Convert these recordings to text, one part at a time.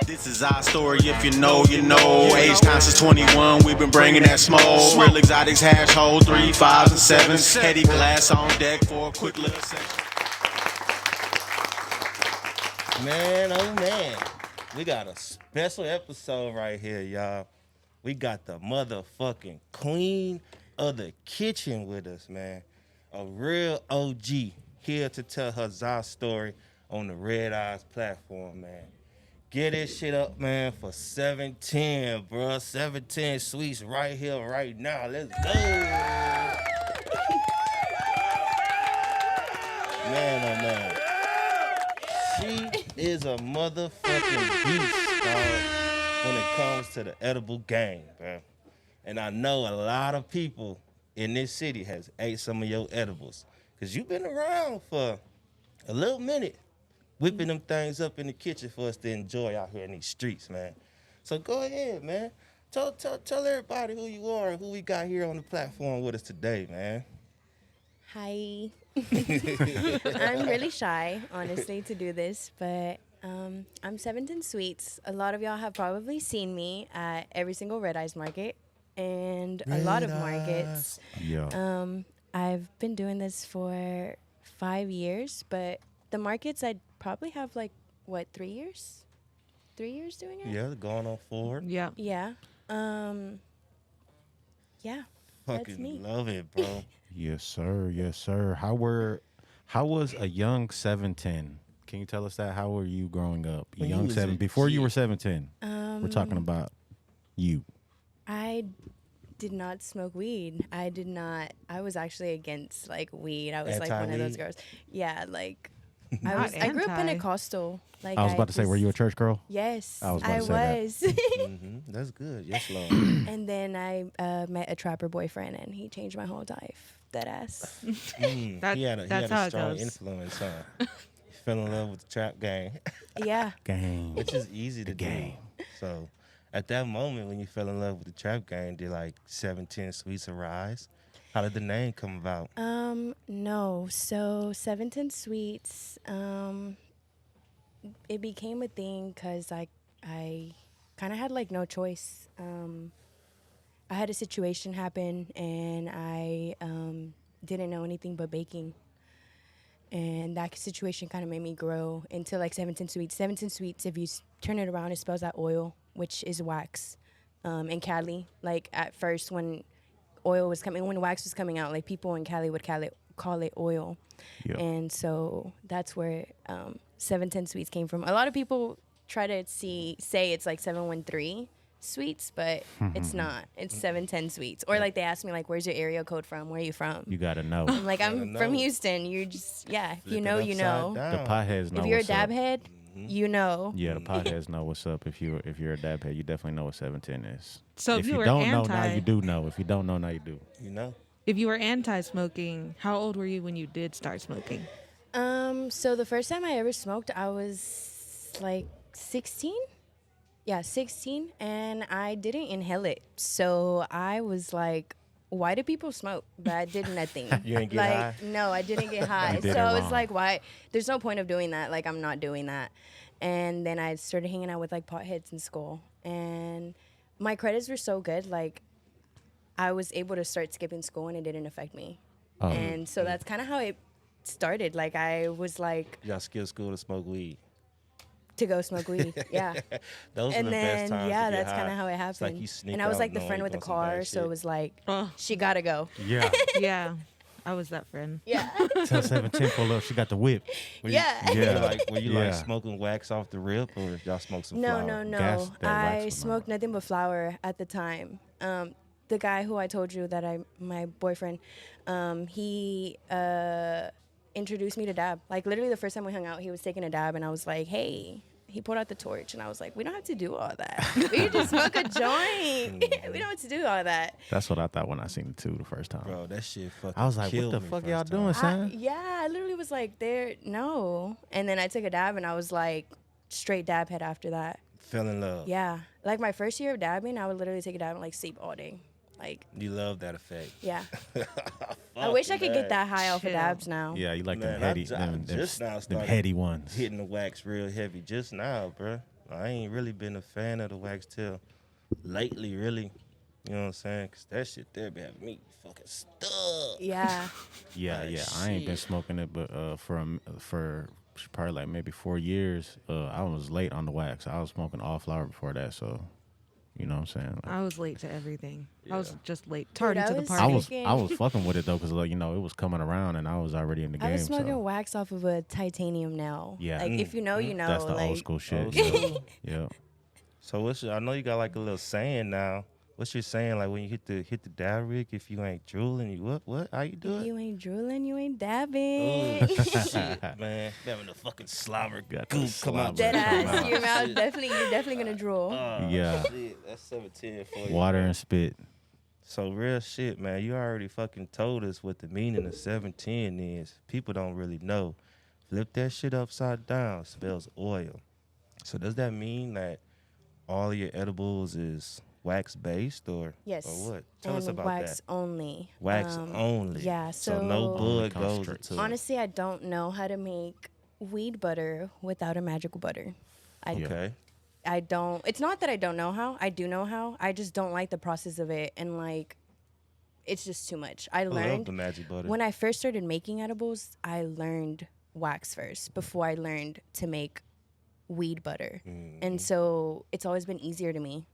This is our story, if you know, you know. Age conscious 21, we've been bringing that smoke. Real exotics, hash hole, 3, 5s, and 7s. Heady glass on deck for a quick little section. Man, oh man, we got a special episode right here, y'all. We got the motherfucking queen of the kitchen with us, man. A real OG here to tell her ZAA story on the Red Eyes platform, man. Get this shit up, man, for 710, bro. 710 Sweets right here, right now. Let's go. Man, oh man. She is a motherfucking beast, dog, when it comes to the edible game, bro. And I know a lot of people in this city has ate some of your edibles. Because you've been around for a little minute, whipping them things up in the kitchen for us to enjoy out here in these streets, man. So go ahead, man. Tell everybody who you are and who we got here on the platform with us today, man. Hi. I'm really shy, honestly, to do this, but I'm 17 Sweets. A lot of y'all have probably seen me at every single Red Eyes market and a lot of markets. Yeah. I've been doing this for 5 years, but the markets I'd probably have 3 years? 3 years doing it? Yeah, going on 4. Yeah. Yeah. Yeah. That's Fucking me. love it, bro. Yes, sir. Yes, sir. How was a young 710? Can you tell us that? How were you growing up? When you Young was 7 a before you kid. were 710. We're talking about you. I did not smoke weed. I was actually against weed. I was one of those Anti-weed? girls. Yeah, I Not grew up anti. Pentecostal. I was about to say, were you a church girl? Yes, I was about I to say was. That's good. Yes, Lord. And then I met a trapper boyfriend, and he changed my whole life. That ass. He had That's how a it strong goes. influence, huh? Fell in love with the trap game, Yeah. Game. which is easy to game. do. So, at that moment when you fell in love with the trap game, did 710 Sweets arise? How did the name come about? No. So 710 Sweets, it became a thing because I kind of had no choice. I had a situation happen, and I didn't know anything but baking. And that situation kind of made me grow into 710 Sweets. 710 Sweets, if you turn it around, it spells out oil, which is wax. In Cali, at first when when wax was coming out, people in Cali would call it oil. Yep. And so that's where 710 Sweets came from. A lot of people try to say it's 713 Sweets, but it's not. It's 710 Sweets. Or they ask me where's your area code from? Where are you from? You got to know. I'm I'm know. from Houston. You're just if you Flip know, it you upside know. down. The potheads know If you're a what's up. dab head, you know. Yeah, the potheads know what's up. If you're a dab head, you definitely know what 710 is. So if if you you were don't know, anti- now you do know. If you don't know, now you do. You know? If you were anti-smoking, how old were you when you did start smoking? So the first time I ever smoked, I was 16. Yeah, 16, and I didn't inhale it. So I was why do people smoke? But I did nothing. You didn't get high? No, I didn't get high. did So it I was wrong. why? There's no point of doing that. I'm not doing that. And then I started hanging out with potheads in school, and my credits were so good. I was able to start skipping school, and it didn't affect me. Oh. And so that's kind of how it started. I was Y'all skip school to smoke weed. to go smoke weed. Yeah. Those are And the then, best times yeah, to get that's kind high. of how it It's happened. you sneak And I was out the knowing friend you with the doing some bad car, so shit. it was Oh. she gotta go. Yeah. Yeah, I was that friend. Yeah. Tell 710 pull up. She got the whip. Were you- Yeah. Yeah. Were you Yeah. smoking wax off the rip, or y'all smoke some No, flower? no, Gas no. that wax I was smoked nothing but flour at the time. The guy who I told you that my boyfriend, he introduced me to dab. Literally the first time we hung out, he was taking a dab, and I was like, hey. He pulled out the torch, and I was like, we don't have to do all that. We can just smoke a joint. We don't have to do all that. That's what I thought when I seen it too the first time. Bro, that shit fucking I was like, what killed the me fuck first y'all time. doing, son? I literally was no. And then I took a dab, and I was straight dab head after that. Fell in love. Yeah. My first year of dabbing, I would literally take a dab and sleep all day. You love that effect. Yeah. I wish I could get that high off of Chill. dabs now. Yeah, you like them Man, heady, I them just now them started heady ones. hitting the wax real heavy just now, bro. I ain't really been a fan of the wax till lately, really. You know what I'm saying? Cause that shit there be having me fucking stuck. Yeah. Yeah, Like, yeah. I ain't been shit. smoking it, but for probably like maybe 4 years, I was late on the wax. I was smoking all flower before that, so you know what I'm saying. Like, I was late to everything. I was Yeah. just late, Dude, tardy I to the was party. I was fucking with it though, cause like it was coming around and I was already in the game. I was smoking so. wax off of a titanium nail. Yeah. Like, if you know, you know. That's the like, old school shit. Old Yeah. school. Yeah. So I know you got like a little saying now. What's your saying? Like when you hit the dab rig, if you ain't drooling, you what? How you do If it? you ain't drooling, you ain't Oh dabbing. shit, man! Having the fucking slobber Got the goop come out. slobber. Dead Come ass. out. Your mouth you're definitely gonna drool. Yeah. Shit, that's 17 for you. Water man. and spit. So real shit, man. You already fucking told us what the meaning of 710 is. People don't really know. Flip that shit upside down. Spells oil. So does that mean that all your edibles is wax based or Yes. or what? Tell and us about wax that. only. Wax only. Yeah. So So, no Only bud goes concentrates. into it. honestly, I don't know how to make weed butter without a magical butter. Yeah. Okay. I don't. It's not that I don't know how. I do know how. I just don't like the process of it, and like, it's just too much. I love learned the magic butter. when I first started making edibles. I learned wax first before I learned to make weed butter, Mm-hmm. and so it's always been easier to me.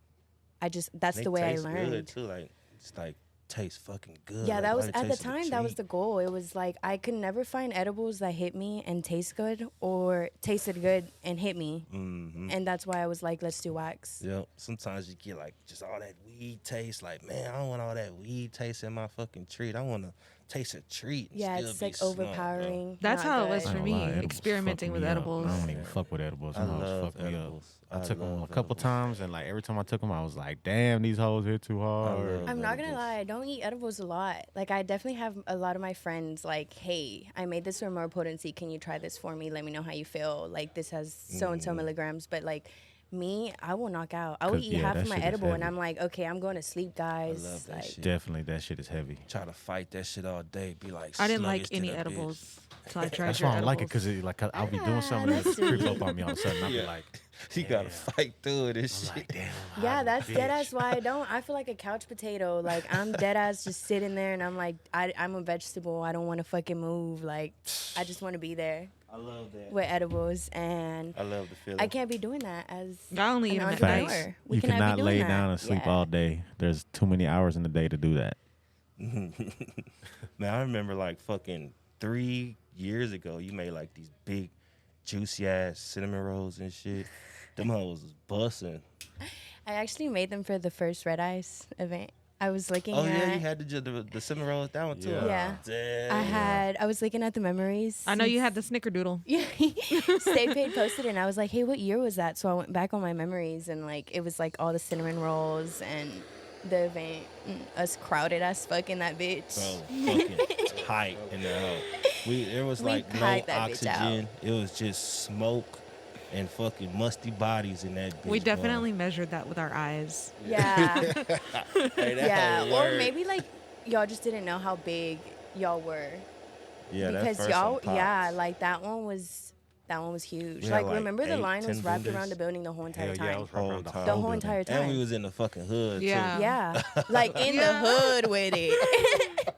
That's They the way I taste good learned. too. Like it's like tastes fucking good. Yeah, Like, that why was it at the tastes a time. That was treat. the goal. It was like I could never find edibles that hit me and taste good, or tasted good and hit me, and that's why I was like, let's do wax. Yep. Sometimes you get like just all that weed taste. Like, man, I don't want all that weed taste in my fucking treat. I want to taste a treat. And Yeah, still it's be like smoked, bro. overpowering. That's not how it good. was I for ain't me, gonna lie, edibles experimenting fuck with me up. edibles. I don't even fuck with edibles. I Them hoes love fuck me up. edibles. I took them a love couple edibles. times, and like every time I took them, I was like, "Damn, these hoes hit too hard." love I'm not gonna edibles. lie, I don't eat edibles a lot. Like, I definitely have a lot of my friends like, hey, I made this for more potency. Can you try this for me? Let me know how you feel. Like, this has so and so milligrams. But like me, I will knock out. I will 'Cause, eat yeah, half that of my shit is edible, and heavy. I'm like, okay, I'm going to sleep, guys. love that like, shit. Definitely, that shit is heavy. Try to fight that shit all day. Be like, I didn't like sluggish to any the bitch. edibles, so I tried That's your why I don't like it edibles. because like I'll be doing something and that's it creeps sweet. up on me all of a sudden. I'll Yeah. be like, You gotta fight through it and I'm shit. like, damn. Yeah, I'm a that's dead bitch. ass why I don't. I feel like a couch potato. Like, I'm dead ass just sitting there, and I'm like, I'm a vegetable. I don't want to fucking move. Like, I just want to be there I love that. with edibles, and I love the feeling. I can't be doing that as I only an eat 'em at entrepreneur. night. We You cannot be cannot doing lay that. down and sleep Yeah. all day. There's too many hours in the day to do that. Man, I remember like fucking 3 years ago, you made like these big, juicy ass cinnamon rolls and shit. Them hoes was busting. I actually made them for the first Red Ice event. I was looking Oh at. yeah, you had the cinnamon rolls down too. Yeah. Damn. I was looking at the memories. I know you had the snickerdoodle. Yeah, Stay Paid posted it, and I was like, hey, what year was that? So I went back on my memories, and like it was like all the cinnamon rolls and the event, and us crowded as fuck in that bitch. Bro, fucking tight in the hell. There was We like no packed that bitch oxygen. It was just smoke and fucking musty bodies in that bitch. We bro. definitely measured that with our eyes. Yeah, Hey, that yeah. hoe Or worked. maybe like y'all just didn't know how big y'all were. Yeah, that Because first y'all, one popped. yeah, like that one was huge. We had, Like, like, remember the 8, line was 10 wrapped vendors. around the building the whole entire Hell time. yeah, I was Whole around the time. The whole whole building. entire time. And we was in the fucking hood Yeah. too. Yeah, like in the Yeah. hood with it.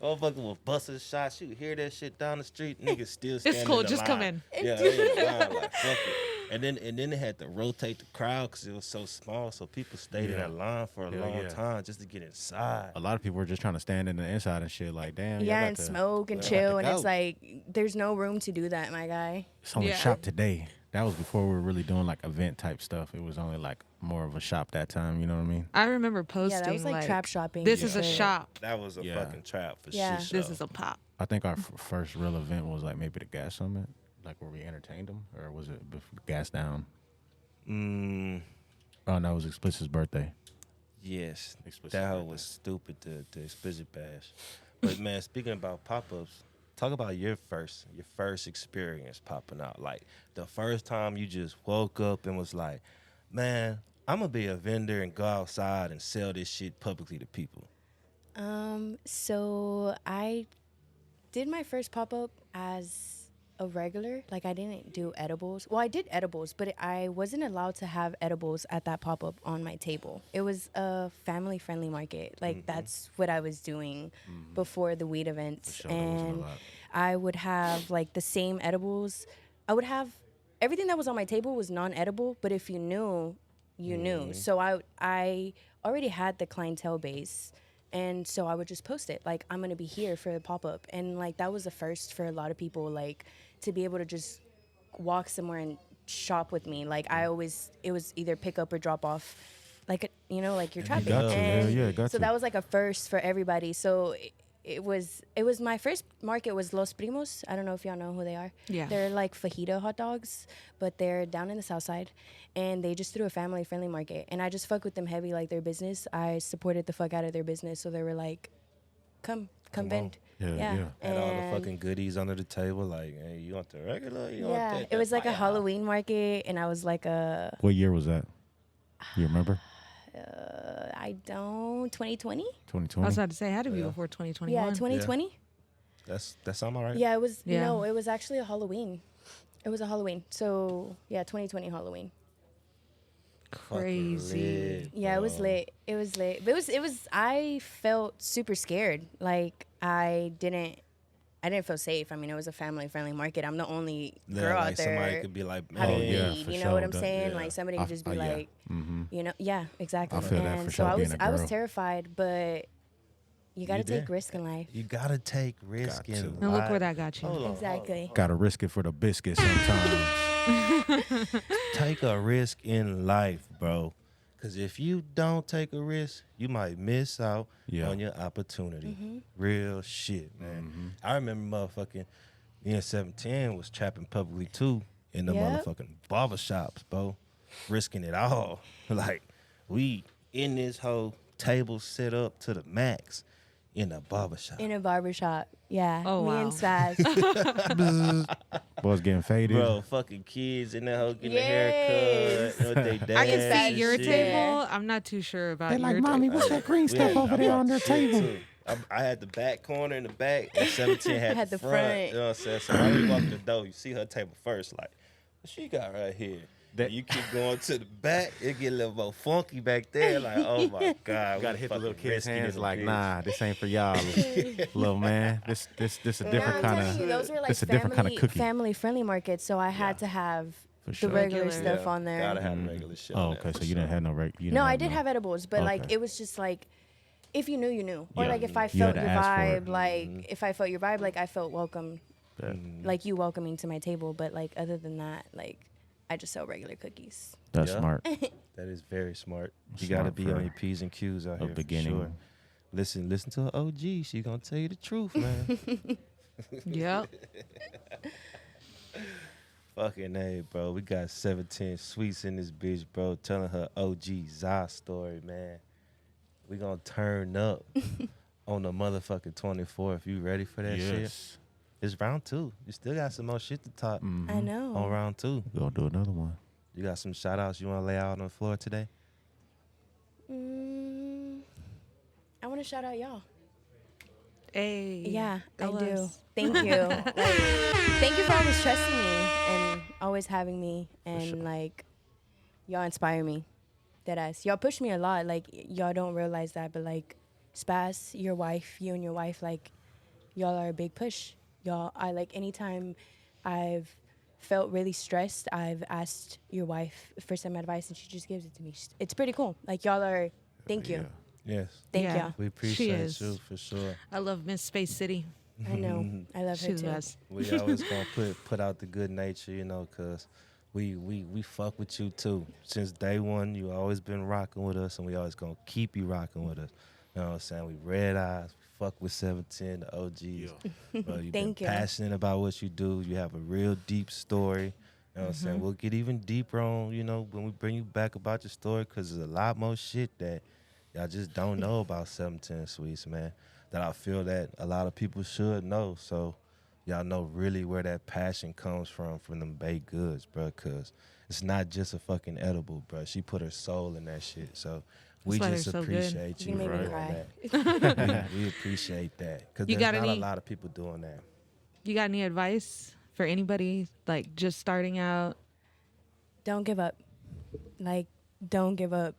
Motherfucker was busting shots. You hear that shit down the street, niggas still standing cool, in the just come line. in. Yeah, yeah, like fuck it. And then they had to rotate the crowd because it was so small, so people stayed in Yeah. that line for a Hell long yeah. time just to get inside. A lot of people were just trying to stand in the inside and shit. Like, damn. y'all Yeah, got and to- smoke and Yeah. chill, and Go. it's like there's no room to do that, my guy. It's only Yeah. shop today. That was before we were really doing like event type stuff. It was only like more of a shop that time. You know what I mean? I remember posting Yeah, that was like trap shopping. This and is a shit. shop. That was a Yeah. fucking trap for Yeah. shit. This show. is a pop. I think our first real event was like maybe the Gas Summit, like where we entertained them, or was it Gas Down? Oh no, it was Explicit's birthday. Yes, Explicit that hoe birthday. was stupid, the explicit bash. But man, speaking about pop-ups, talk about your first experience popping out. Like the first time you just woke up and was like, man, I'm gonna be a vendor and go outside and sell this shit publicly to people. So I did my first pop up as a regular. Like I didn't do edibles. Well, I did edibles, but I wasn't allowed to have edibles at that pop up on my table. It was a family friendly market. Like that's what I was doing before the weed events, sure, there wasn't a and lot. I would have like the same edibles. I would have everything that was on my table was non-edible, but if you knew, you knew. So I already had the clientele base. And so I would just post it like I'm gonna be here for the pop up, and like that was a first for a lot of people, like to be able to just walk somewhere and shop with me. Like it was either pick up or drop off, like like your traffic. got to. And Yeah, got so to. that was like a first for everybody. So it was my first market was Los Primos. I don't know if y'all know who they are. Yeah. They're like fajita hot dogs, but they're down in the south side, and they just threw a family friendly market, and I just fuck with them heavy, like their business. I supported the fuck out of their business, so they were like, come vend. Yeah, yeah. Had all the And fucking goodies under the table. Like, hey, you want the regular? You want yeah, that? it was like a fire? Halloween market, and I was like What year was that? You remember? I don't 2020. I 2020. was about to say, it had to be before 2021. Yeah, 2020. That sound all right. Yeah, it was. Yeah. No, it was actually a Halloween. It was a Halloween. So yeah, 2020 Halloween. Crazy. Yeah, it was lit. It was lit. But it was. I felt super scared. Like I didn't feel safe. I mean, it was a family friendly market. I'm the only girl like out there somebody could be like, having yeah, weed. for You know sure. what I'm That- saying? yeah. Like somebody could just be yeah. like, yeah, exactly. I feel that and for so sure, I was being a I was girl. terrified, but you got to take did. risk in life. you gotta take risk Got in to. And look life. where that got you. Hold on, Exactly. Gotta risk it for the biscuit sometimes. Take a risk in life, bro. Because if you don't take a risk, you might miss out Yeah. on your opportunity. Mm-hmm. Real shit, man. I remember motherfucking me and 710 was trapping publicly too in the Yep. motherfucking barbershops, bro. Risking it all. Like, we in this whole table set up to the max in a barbershop. In a barbershop. Yeah. Oh, Me wow. and Spaz. Boys getting faded. Bro, fucking kids in there getting Yes. a haircut. With they dad I can Bad see your shit. table. I'm not too sure about They like, your mommy, table. what's that green We stuff had- over I there brought on their shit, table? too. I had the back corner in the back, and 17 had, the front. front. You know what I'm saying? So when you walk in the door, you see her table first, like, what she got right here? That- You keep going to the back, it get a little more funky back there. Like, oh my God. Gotta we hit the little fucking kid's risky hands little like, bitch. nah, this ain't for y'all, little man. This a Yeah, different I'm kind telling you, of. those were like It's a different kind of cookie. family friendly markets, so I had to have For the sure. regular Regular. stuff on there. Gotta have regular shit. Oh, on there okay. for So you didn't sure. have no reg. No, I did have edibles, but like Okay. it was just like if you knew, you knew. Or Yeah. like if I You had felt to your ask for it. vibe, like if I felt your vibe, like I felt welcome, like you welcoming to my table. But like other than that, like I just sell regular cookies. That's Yeah. smart. That is very smart. You gotta Smart be for on your P's and Q's out a here. beginning. For sure. Listen to her OG. She gonna tell you the truth, man. Yep. Fucking A, bro. We got 17 sweets in this bitch, bro, telling her OG ZAA story, man. We gonna turn up on the motherfucking 24th. You ready for that shit? Yes. It's round 2. You still got some more shit to talk I know. on round 2. We're gonna do another one. You got some shout outs you wanna lay out on the floor today? I want to shout out y'all. Hey. Yeah, tell I do. us. Thank you. Like, thank you for always trusting me and always having me, and like y'all inspire me. Deadass. Y'all push me a lot. Like y'all don't realize that, but like Spaz, your wife, you and your wife, like y'all are a big push. Y'all, I like anytime I've felt really stressed, I've asked your wife for some advice and she just gives it to me. It's pretty cool. Like y'all are. Thank you. Yes. Thank Yeah. y'all. We She appreciate is. you for sure. I love Miss Space City. I know. I love her She's the too. best. We always gonna put out the good nature, you know, cause we fuck with you too. Since day one, you always been rocking with us, and we always gonna keep you rocking with us. You know what I'm saying? We red eyes, we fuck with 710, the OGs. Bro, you Thank been you. passionate about what you do. You have a real deep story. You know what I'm saying? We'll get even deeper on, you know, when we bring you back about your story, cause there's a lot more shit that y'all just don't know about 710 Sweets, man, that I feel that a lot of people should know. So y'all know really where that passion comes from them baked goods, bro, because it's not just a fucking edible, bro. She put her soul in that shit. So we That's why just they're so good. appreciate you You made me for cry. that. we appreciate that because You there's got not any- a lot of people doing that. You got any advice for anybody like just starting out? Don't give up. Like, don't give up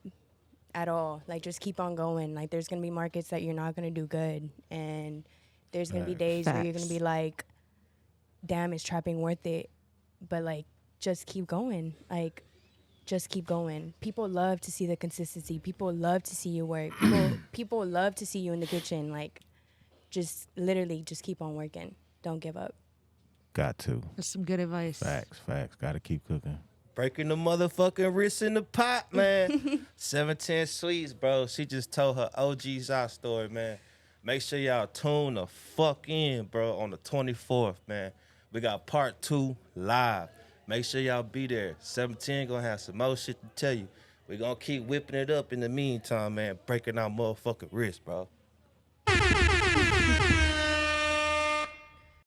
at all. Like, just keep on going. Like, there's gonna be markets that you're not gonna do good, and there's gonna be days where you're gonna Facts. be like, damn, is trapping worth it? But like, just keep going. Like, just keep going. People love to see the consistency. People love to see you work. People love to see you in the kitchen. Like, just literally just keep on working. Don't give up. Got to. That's some good advice. Facts. Got to keep cooking. Breaking the motherfucking wrist in the pot, man. 710 Sweets, bro. She just told her OG ZAA story, man. Make sure y'all tune the fuck in, bro, on the 24th, man. We got part 2 live. Make sure y'all be there. 710 gonna have some more shit to tell you. We gonna keep whipping it up in the meantime, man. Breaking our motherfucking wrist, bro.